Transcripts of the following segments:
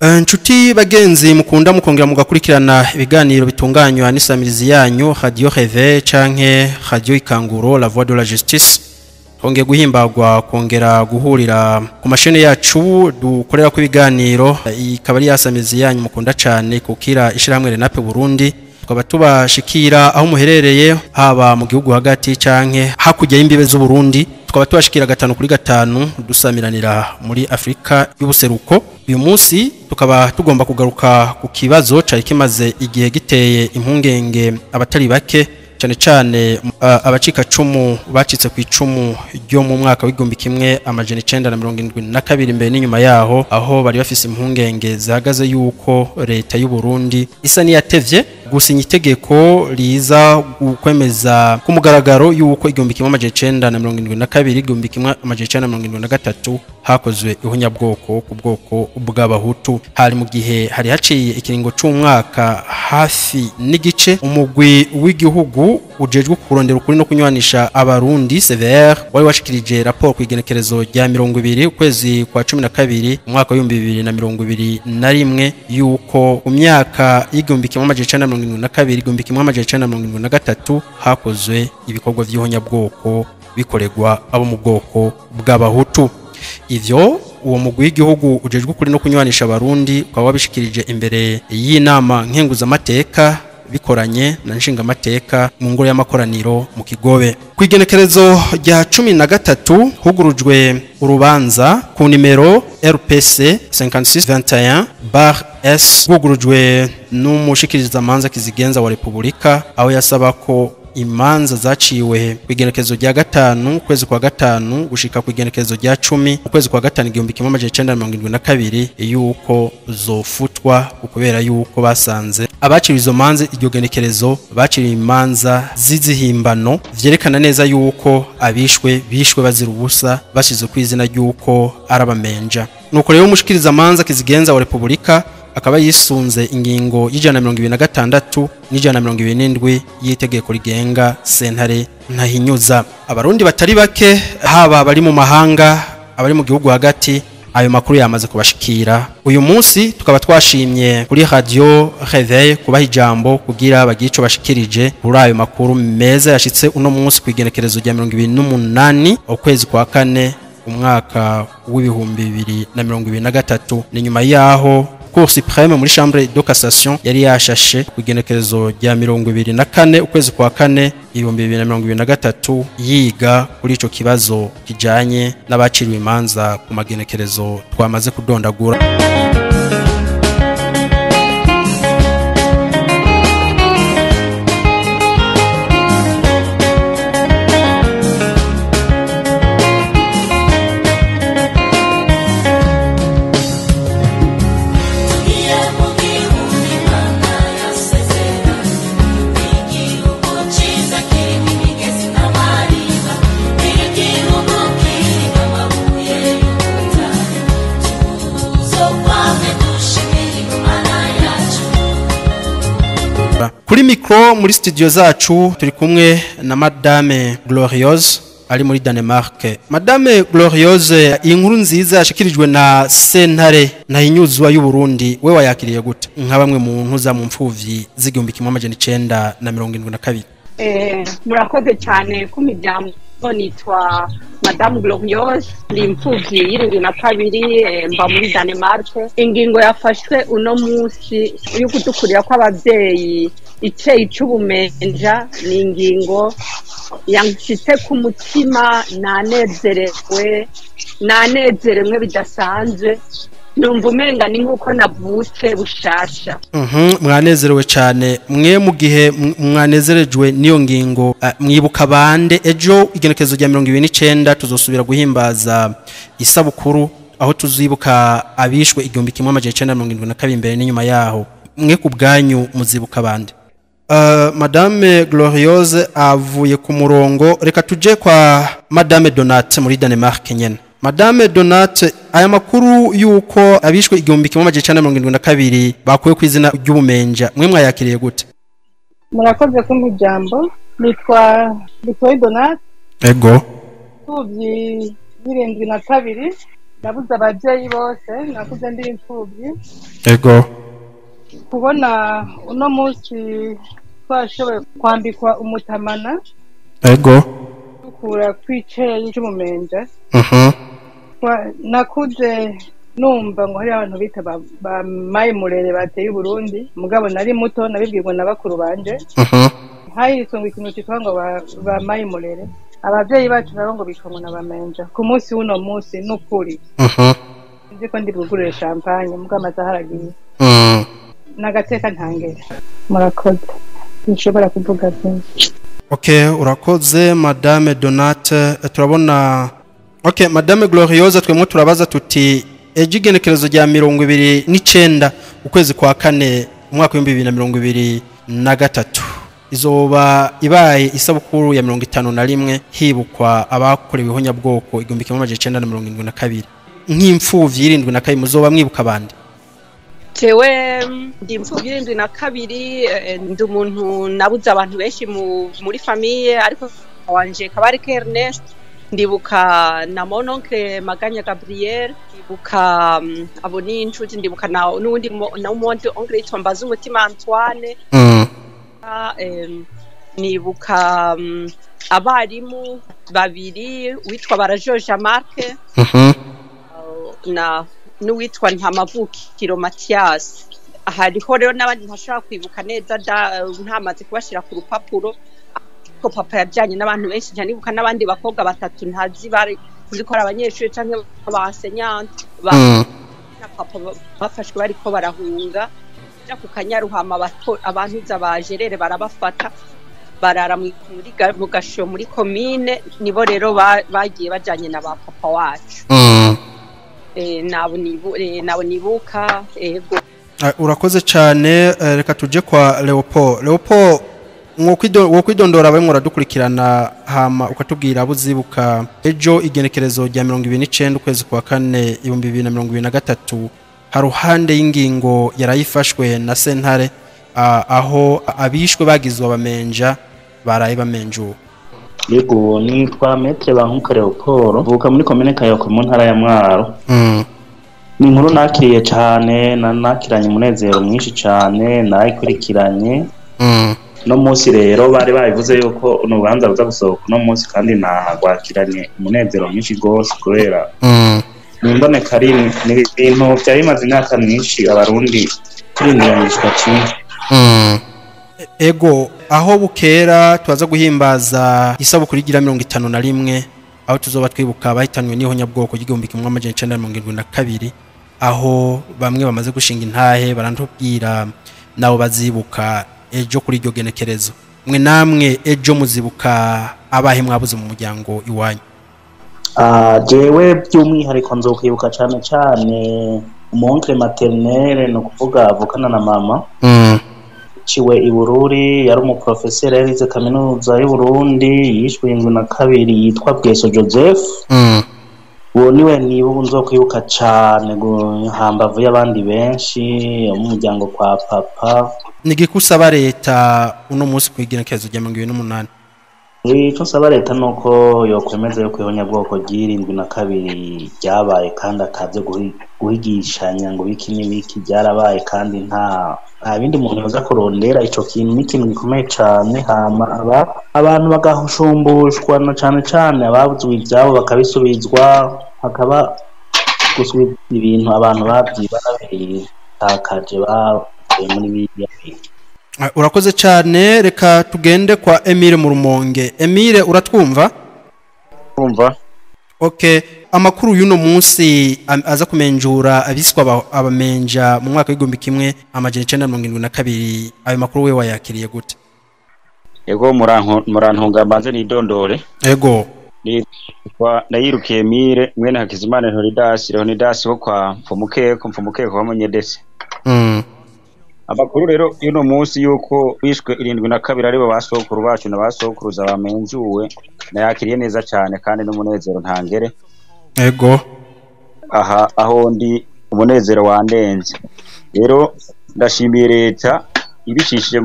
Nshuti bagenzi mukunda mukongera mugakurikirana ibiganiro bitunganywa n'isamirizi yanyu Radio Réveil canke Radio Ikanguro La Voix de la Justice. Honge guhimbagwa kongera guhurira ku mashene yacu dukorera ku biganiro ikaba ari yasamirizi yanyu mukunda cyane kukira ishiramwe Renape Burundi. Tukaba tubashikira aho muherereye haba mu gihugu hagati canke hakujya y'imbibe z'u Burundi. Tukaba tubashikira 5 dusamiranira muri Afrika y'ubuseruko. Uyu munsi tukaba tugomba kugaruka ku kibazo cari kimaze igihe giteye impungenge abatari bake cyane cyane abacika cumu bacitse ku icumu ryo mu mwaka w'igumbi kimwe amajana 972 mbere n'inyuma yaho aho bari bafise impungenge zahagaze yuko leta y'u Burundi isa niyatevye gusinya itegeko riza kwemeza ku mugaragaro yuko igumbi kimwe amajana 972 igumbi kimwe amajana 973 hakozwe ihunyabwoko ku bwoko bw'abahutu. Hari mu gihe hari haciye ikiringo c'umwaka hafi n'igice umugwi w'igihugu ujejwe kurondera ukuri no kunywanisha abarundi CVR wari washikirije raporo kwigenekerezo rya 20 ukwezi kwa 12 umwaka wa 2021 yuko ku myaka y'igumbi kimwe amajana 972 igumbi kimwe amajana 973 hakozwe ibikorwa by'ihonyabwoko bikoregwa abo mu bwoko bw'abahutu. Ivyo uwo mugwi w'igihugu ujejwe kuri no kunywanisha abarundi kwa wabishikirije imbere y'inama nkenguza amateka bikoranye na nshinga amateka mu ngoro y'amakoraniro mu Kigobe. Kwigenekerezo rya 13 hugurujwe urubanza ku nimero RPC 5621/S hugurujwe n'umushikiriza manza kizigenza wa Republika aho yasaba ko imanza zaciwe kwigenekerezo rya 5 kwezi kwa 5 gushika kwigenekerezo rya 10 kwezi kwa 5 igihumbi kimwe amajana 972 yuko zofutwa kubera yuko basanze abaciriwe izo manza iryo genekerezo baciriwe imanza zizihimbano vyerekana neza yuko bishwe bazira ubusa bashize ku izina ryuko arabamenja. Nuko rero umushikiriza manza kizigenza wa Republika akaba yisunze ingingo y'ijana 126 n'ijana 127 y'itegeko rigenga sentare ntahinyuza. Abarundi batari bake haba bari mu mahanga abari mu gihugu hagati ayo makuru yamaze kubashikira. Uyu munsi tukaba twashimye kuri Radio Réveil kubaha ijambo kugira bagico bashikirije kuri ayo makuru meza yashitse uno munsi kwigenekerezo rya 2028 ukwezi kwa 4 umwaka w'2023 ni nyuma yaho Cour suprême muri chambre de cassation yari yashashe kugenekerezo rya 24 ukwezi kwa 4 2023 yiga kuri ico kibazo kijanye n'abaciriwe imanza ku magenekerezo twamaze kudondagura. Kuri micro muri studio zacu turi kumwe na Madame Gloriose ari muri Danemark. Madame Gloriose, inkuru nziza yashikirijwe na sentare ntahinyuzwa y'u Burundi we wayakiriye gute nka bamwe mu ntuza mu mfuvyi z'igihumbi kimwe amajana 972? Murakoze cyane ku miryango. Nitwa Madame Gloriose ni imfuvyi y'irindwi na kabiri mba muri Danemark. Ingingo yafashwe uno munsi yo kudukurira kw'abavyeyi iceye cy'ubumenja ni ingingo yanshitse ku mutima nanezeremwe bidasanzwe. Numva umenga ni nkuko navutse bushasha. Mwanezerewe cyane mwe mu gihe mwanezerejwe niyo ngingo mwibuka bande ejo igenekerezo rya 29 tuzosubira guhimbaza isabukuru aho tuzibuka abishwe igihumbi kimwe amajana 972 mbere n'inyuma yaho mwe ku bwanyu muzibuka bande? Madame Gloriose avuye ku murongo, reka tuje kwa Madame Donate muri Danemark nyene. Madame Donate, aya makuru yuko abishwe igihumbi kimwe amajana 972 bakuye ku izina ry'ubumenja mwe mwayakiriye gute? Murakoze kumujambo. Nitwa Donate. Ego. Tuvyi 72 nabuze ababyeyi bose nakuze ndi imfubyi ego kubona uno munsi twashoboye kwambikwa umutamana ego dukura kw'icyeyi cy'umumenja mhm nakuze numva ngo hari abantu bita ba mayimurere bateye Burundi mugabo nari muto nabibwirwa na bakuru banje mhm hayisunga ikintu cyitwa ngo ba mayimurere ababyeyi bacu nabo ngo bitwa na bamenja ku munsi w'uno munsi n'ukuri nzi ko ndi bugurire champagne mugabo amazaharagiye nagateka ntangere murakoze nshobora kuvuga byinshi. Okay, urakoze Madame Donate. Turabona okay, Madame Gloriosa twemwe turabaza tuti ejigenekerezo rya 29 ukwezi kwa kane umwaka wa 2023 izoba ibaye isabukuru ya 51 hibukwa abakorewe ihonyabwoko 1972 nk'imfuvyi 72 muzoba mwibuka abandi. Jewe ndi imfuvyi 72 ndi umuntu nabuze abantu benshi muri famille ariko wanje kabari Ernest ndibuka na mononcle Maganya Gabriel ndibuka abo ni inshuti ndibuka n'undi na umuntu oncle yitwa Mbaza umutima Antoine nibuka abarimu babiri witwa Barajoja Marc na n'uwitwa Ntamavukiro Mathias. Hariho rero n'abandi ntashobora kwibuka neza ntamaze kubashira ku rupapuro ko papa yajyanye n'abantu benshi cyane nibuka n'abandi bakobwa batatu ntazi bari kuzikora abanyeshuri canke abasenyante na papa bafashwe bariko barahunga ja ku Kanyaruhama abantu z'abajerere barabafata barara mu gasho muri commune nibo rero bagiye bajanye na ba papa wacu nabo nibuka ego. Urakoze cyane. Reka tuje kwa Leopold wokwidondora abaye muradukurikirana hama ukatubwira abuzibuka ejo igenekerezo rya 29 ukwezi kwa kane 2023 haruhande y'ingingo yarayifashwe na sentare aho abishwe bagizwe abamenja baraye bamenjuwe. Yego nitwa Maître Bankuka Leopold vuka muri commune Kayoko mu ntara ya Mwaro. Ni inkuru nakiriye cyane nakiranye umunezero mwinshi cyane nayikurikiranye. No munsi rero bari babivuze yuko urubanza ruza gusohoka no munsi kandi nagwakiranye umunezero mwinshi gose kubera nimboneka ari ibintu byari bimaze imyaka myinshi abarundi turindiranyishwa cyinshi. Ego aho bukera tubaza guhimbaza isabukuru igira 51 aho tuzoba twibuka abahitanwe n'ihonyabwoko y'igihumbi kimwe amajana 1972 aho bamwe bamaze gushinga intahe barantubwira nabo bazibuka ejo kuri iryo genekerezo. Mwe namwe ejo muzibuka abahe mwabuze mu muryango iwanyu? Jewe by'umwihariko nzokwibuka cyane cyane umoncle maternelle no kuvuga avukana na mama ciwe ibururi yari umuprofesseur yarize kaminuza y'u Burundi yishwe 72 yitwa Bweso Joseph. Uwo niwe nibo nzokwibuka cyane hambavu y'abandi benshi mu muryango kwa papa. Nigikusaba leta uno munsi kwigenekerezo rya 28. Icyo nsaba leta nuko yokwemeza yo kwihonyabwoko ry'irindwi ryabaye kandi akavye guhigishanya ngo biki n'ibiki byarabaye kandi nta bindi umuntu yoza kurondera. Ico kintu ni kintu gikomeye cyane hama abantu bagahusumbushwa na cyane ababuzwe ibyabo bakabisubizwa hakaba gusubiza ibintu abantu babyibarabiye bavuye muri biriya. Urakoze cyane. Reka tugende kwa Emile mu Rumonge. Emile uratwumva? Umva. Okay, amakuru y'uno munsi aza kumenjura abiswa abamenja mu mwaka w'igihumbi kimwe amajana 1972 ayo makuru we wayakiriye gute? Ego murantunga mbanze nidondore. Ego ndayirukiye Emile mwene Hakizimana Leonidas ho kwa Mfumukeko wa Munyedese. Abakuru rero y'uno munsi yuko bishwe 72 aribo basokuru bacu na basokuruza bamenjuwe nayakiriye neza cyane kandi n'umunezero ntangere. Ego aho ndi umunezero wandenze rero ndashimiye leta ibicishije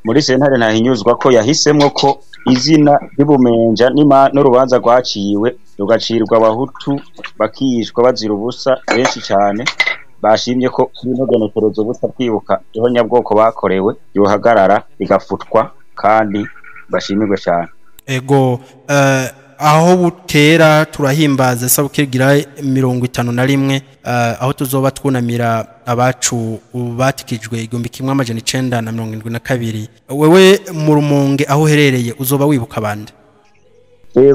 muri sentare ntahinyuzwa ko yahisemwo ko izina ry'ubumenja n'urubanza rwaciwe rugacirwa abahutu bakiyishwa bazira ubusa benshi cyane bashimye ko kuri no genekerezo busa kwibuka ihonyabwoko bakorewe yohagarara igafutwa kandi bashimirwe cyane. Ego aho butera turahimbaza sabukirgira 51 aho tuzoba twunamira abacu batikijwe 1972. Wewe mu Rumonge aho herereye uzoba wibuka bande?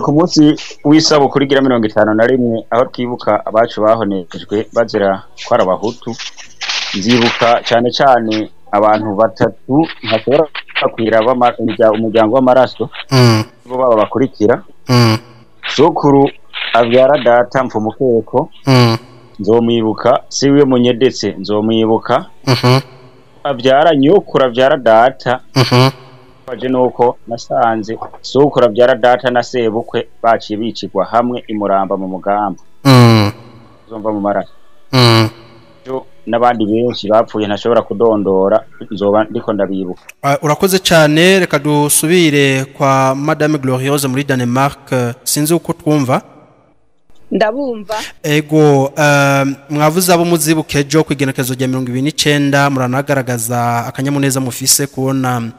Ku munsi w'isabukuru igira 51 aho twibuka abacu bahonejwe bazira kwara abahutu, nzibuka cyane cyane abantu batatu ntashobora kwira umuryango w'amaraso bo baba bakurikira. Sokuru abyara data Mfumukeko, nzomwibuka. Siwe Munyedetse, nzomwibuka. Abyara nyokura abyara data, baje nuko nasanze sokuru abyara data na sebukwe baciye bicirwa hamwe imuramba mu mugamba, zomba mu maraso. N'abandi benshi bapfuye ntashobora kudondora, nzoba ndiko ndabibuka. Urakoze cyane, reka dusubire kwa Madame Glorieuse muri Denmark. Sinzi uko twumva. Ndabumva. Ego mwavuze abo muzibuke ejo kwigenekezo rya 29 muranagaragaza akanyamuneza mufise kubona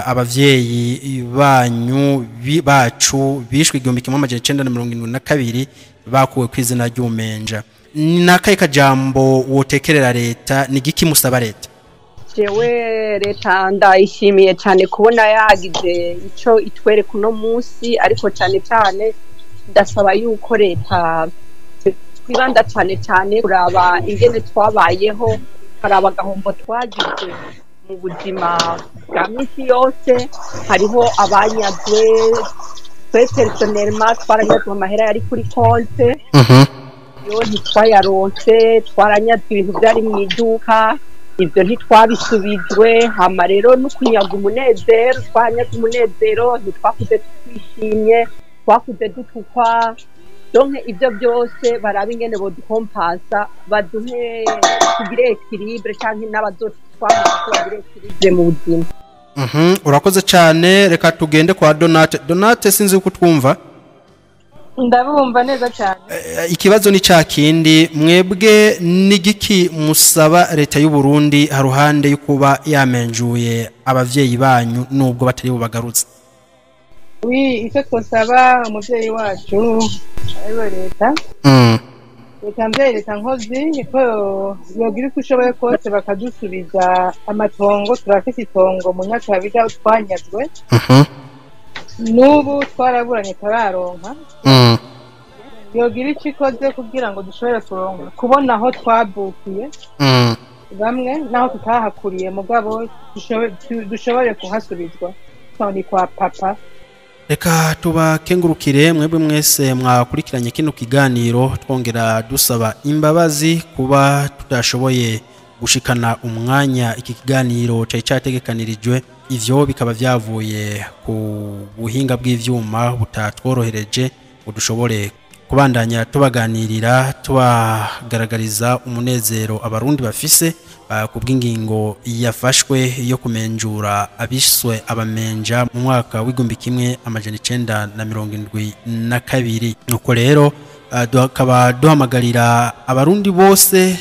abavyeyi banyu bacu bishwe 1972 bakuwe kwizina ry'umenja. Nakaye kajambo wotekerera leta ni giki musaba leta? Jewe leta ndayishimiye cyane kubona yagize ico itwereka uno munsi, ariko cyane cyane ndasaba yuko leta kwibanda cyane kuraba ingene twabayeho, karaba gahombo twagize mu buzima bwa misi yose. Hariho abanyazwe twe personnellement twaranyazwe amahera yari kuri konte, yo ntitwayaronse, twaranyazwe ibintu byari mu iduka, ibyo ntitwabisubijwe. Hama rero no kunyaga umunezero, twanyazwe umunezero, ntitwakuze twishimye, twakuze dutukwa. Donke ibyo byose baraba ingene bodukompasa, baduhe tugire equilibre cyangwa n'abazotwagire equilibre mu buzima. Urakoze cyane, reka tugende kwa Donate. Sinzi uko twumva. Ndabumva neza cyane. Ikibazo ni cyakindi, mwebwe nigiki musaba leta y'u Burundi haruhande yukuba yamenjuye abavyeyi banyu nubwo batari bubagarutse? Icyo twasaba umuvyeyi wacu ariwe leta, leta nkozi ko yogira uko ishoboye kose bakadusubiza amatongo. Turafite itongo mu Nyakabiga twanyazwe, n'ubu twaraburanye tararonka. Yogira icyo ikoze kugira ngo dushobore kubona aho twabukiye bamwe naho tutahakuriye, mugabo dushobore kuhasubizwa ni kwa papa. Reka tubakengurukire mwebwe mwese mwakurikiranye kino kiganiro, twongera dusaba imbabazi kuba tudashoboye gushikana umwanya iki kiganiro cyari cyategekanirijwe. Ivyo bikaba vyavuye ku buhinga bw'ivyuma butatworohereje ngo dushobore kubandanya tubaganirira, tubagaragariza umunezero abarundi bafise kubw'ingingo yafashwe yo kumenjura abiswe abamenja mu mwaka w'1972. Nuko rero tukaba duhamagarira abarundi bose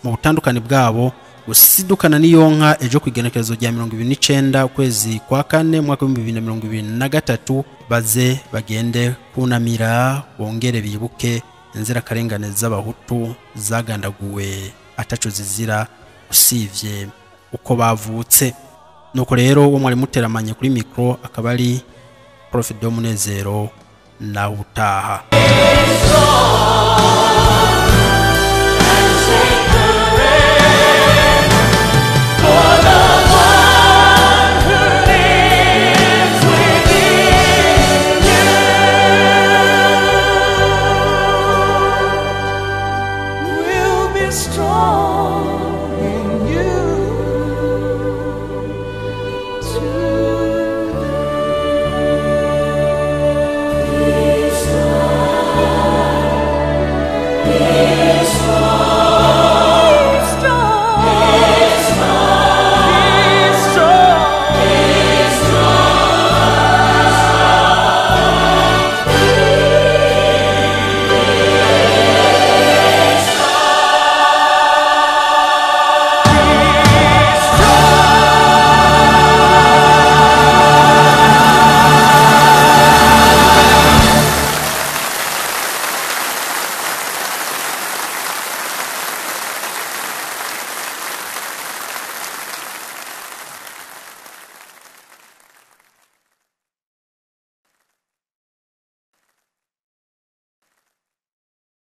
mu butandukane bwabo gusidukana niyonka ejo kwigenekerezo rya 29 ukwezi kwa 4 mwaka 2023, baze bagende kunamira bongere bibuke inzira karengane z'abahutu zagandaguwe ataco zizira usivye uko bavutse. Nuko rero wo mwari muteramanye kuri micro akaba ari Prophet Domunezero na utaha.